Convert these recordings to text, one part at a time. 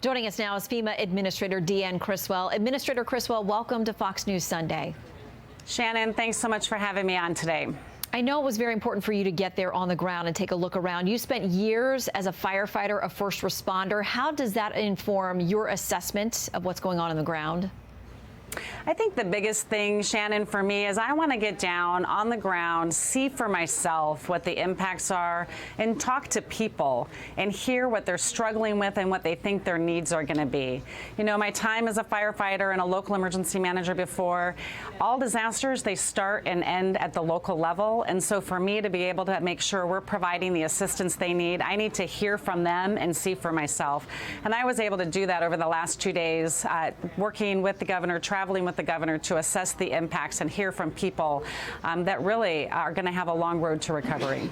Joining us now is FEMA Administrator Deanne Criswell. Administrator Criswell, welcome to Fox News Sunday. Shannon, thanks so much for having me on today. I know it was very important for you to get there on the ground and take a look around. You spent years as a firefighter, a first responder. How does that inform your assessment of what's going on the ground? I think the biggest thing, Shannon, for me is I want to get down on the ground, see for myself what the impacts are, and talk to people and hear what they're struggling with and what they think their needs are going to be. You know, my time as a firefighter and a local emergency manager before, all disasters, they start and end at the local level. And so for me to be able to make sure we're providing the assistance they need, I need to hear from them and see for myself. And I was able to do that over the last 2 days, working with the governor, traveling with the governor to assess the impacts and hear from people that really are going to have a long road to recovery.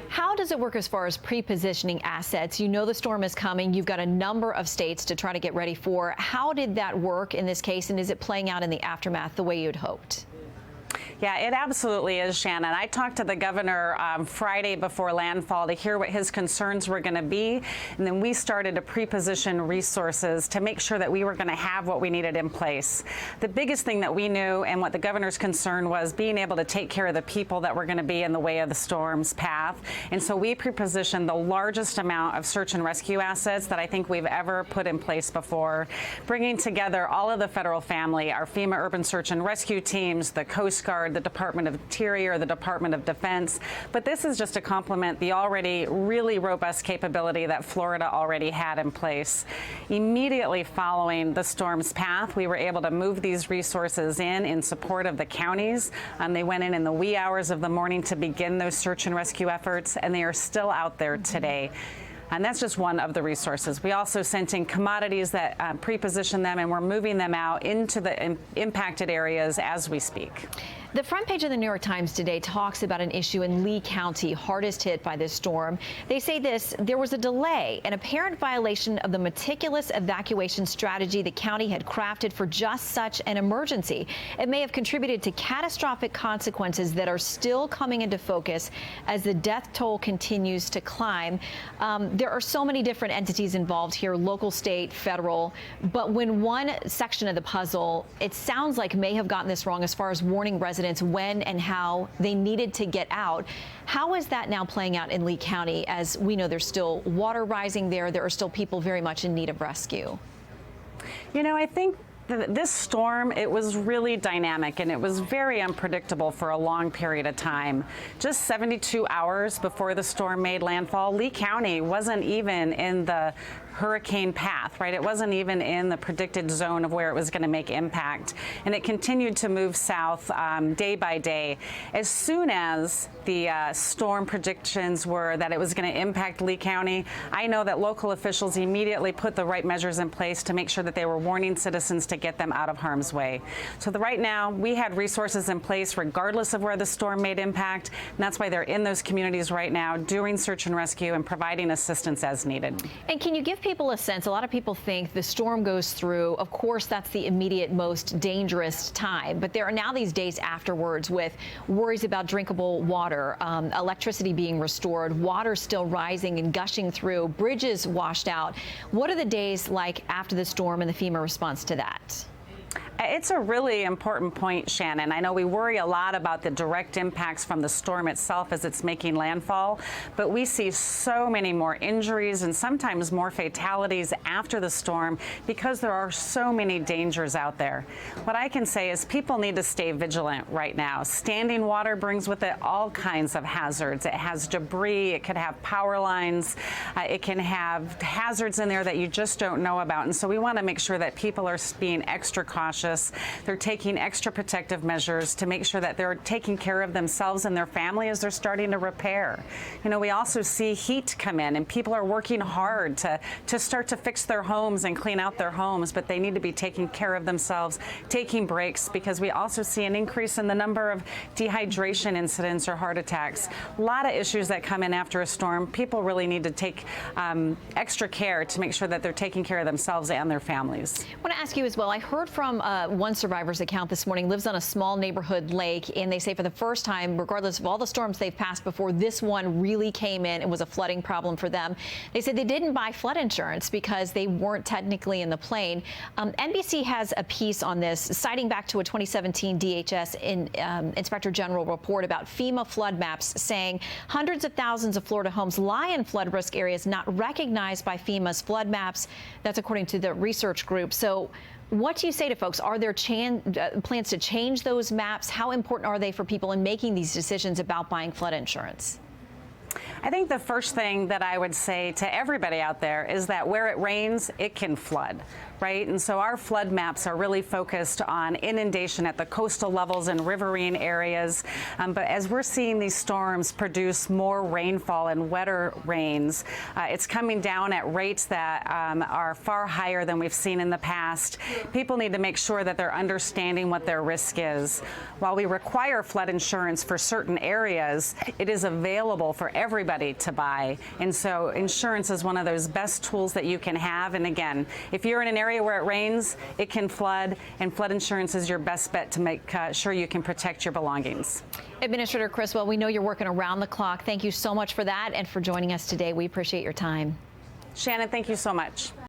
How does it work as far as pre-positioning assets? You know the storm is coming. You've got a number of states to try to get ready for. How did that work in this case, and is it playing out in the aftermath the way you'd hoped? Yeah, it absolutely is, Shannon. I talked to the governor Friday before landfall to hear what his concerns were going to be, and then we started to pre-position resources to make sure that we were going to have what we needed in place. The biggest thing that we knew and what the governor's concern was being able to take care of the people that were going to be in the way of the storm's path, and so we pre-positioned the largest amount of search and rescue assets that I think we've ever put in place before, bringing together all of the federal family, our FEMA urban search and rescue teams, the Coast Guard, the Department of Interior, the Department of Defense. But this is just to complement the already really robust capability that Florida already had in place. Immediately following the storm's path, we were able to move these resources in support of the counties. They went in the wee hours of the morning to begin those search and rescue efforts, and they are still out there today. And that's just one of the resources. We also sent in commodities that pre-position them, and we're moving them out into the impacted areas as we speak. The front page of the New York Times today talks about an issue in Lee County, hardest hit by this storm. They say there was a delay, an apparent violation of the meticulous evacuation strategy the county had crafted for just such an emergency. It may have contributed to catastrophic consequences that are still coming into focus as the death toll continues to climb. There are so many different entities involved here, local, state, federal, but when one section of the puzzle, it sounds like, may have gotten this wrong as far as warning residents when and how they needed to get out. How is that now playing out in Lee County? As we know, there's still water rising there. There are still people very much in need of rescue. You know, I think this storm, it was really dynamic and it was very unpredictable for a long period of time. Just 72 hours before the storm made landfall, Lee County wasn't even in the hurricane path, right? It wasn't even in the predicted zone of where it was going to make impact. And it continued to move south day by day. As soon as the storm predictions were that it was going to impact Lee County, I know that local officials immediately put the right measures in place to make sure that they were warning citizens to get them out of harm's way. So right now, we had resources in place regardless of where the storm made impact. And that's why they're in those communities right now doing search and rescue and providing assistance as needed. And can you give people a sense? A lot of people think the storm goes through. Of course, that's the immediate most dangerous time. But there are now these days afterwards with worries about drinkable water, electricity being restored, water still rising and gushing through, bridges washed out. What are the days like after the storm and the FEMA response to that? It's a really important point, Shannon. I know we worry a lot about the direct impacts from the storm itself as it's making landfall, but we see so many more injuries and sometimes more fatalities after the storm because there are so many dangers out there. What I can say is people need to stay vigilant right now. Standing water brings with it all kinds of hazards. It has debris, it could have power lines, it can have hazards in there that you just don't know about. And so we want to make sure that people are being extra cautious. They're taking extra protective measures to make sure that they're taking care of themselves and their family as they're starting to repair. You know, we also see heat come in and people are working hard to start to fix their homes and clean out their homes, but they need to be taking care of themselves, taking breaks, because we also see an increase in the number of dehydration incidents or heart attacks. A lot of issues that come in after a storm. People really need to take extra care to make sure that they're taking care of themselves and their families. I want to ask you as well, I heard from one survivor's account this morning, lives on a small neighborhood lake, and they say for the first time, regardless of all the storms they've passed before, this one really came in and was a flooding problem for them. They said they didn't buy flood insurance because they weren't technically in the plane. NBC has a piece on this, citing back to a 2017 DHS Inspector General report about FEMA flood maps, saying hundreds of thousands of Florida homes lie in flood risk areas not recognized by FEMA's flood maps. That's according to the research group. So what do you say to folks? Are there plans to change those maps? How important are they for people in making these decisions about buying flood insurance? I think the first thing that I would say to everybody out there is that where it rains, it can flood, right? And so our flood maps are really focused on inundation at the coastal levels and riverine areas. But as we're seeing these storms produce more rainfall and wetter rains, it's coming down at rates that are far higher than we've seen in the past. People need to make sure that they're understanding what their risk is. While we require flood insurance for certain areas, it is available for everybody to buy. And so insurance is one of those best tools that you can have. And again, if you're in an area where it rains, it can flood, and flood insurance is your best bet to make sure you can protect your belongings. Administrator Criswell, we know you're working around the clock. Thank you so much for that and for joining us today. We appreciate your time. Shannon, thank you so much.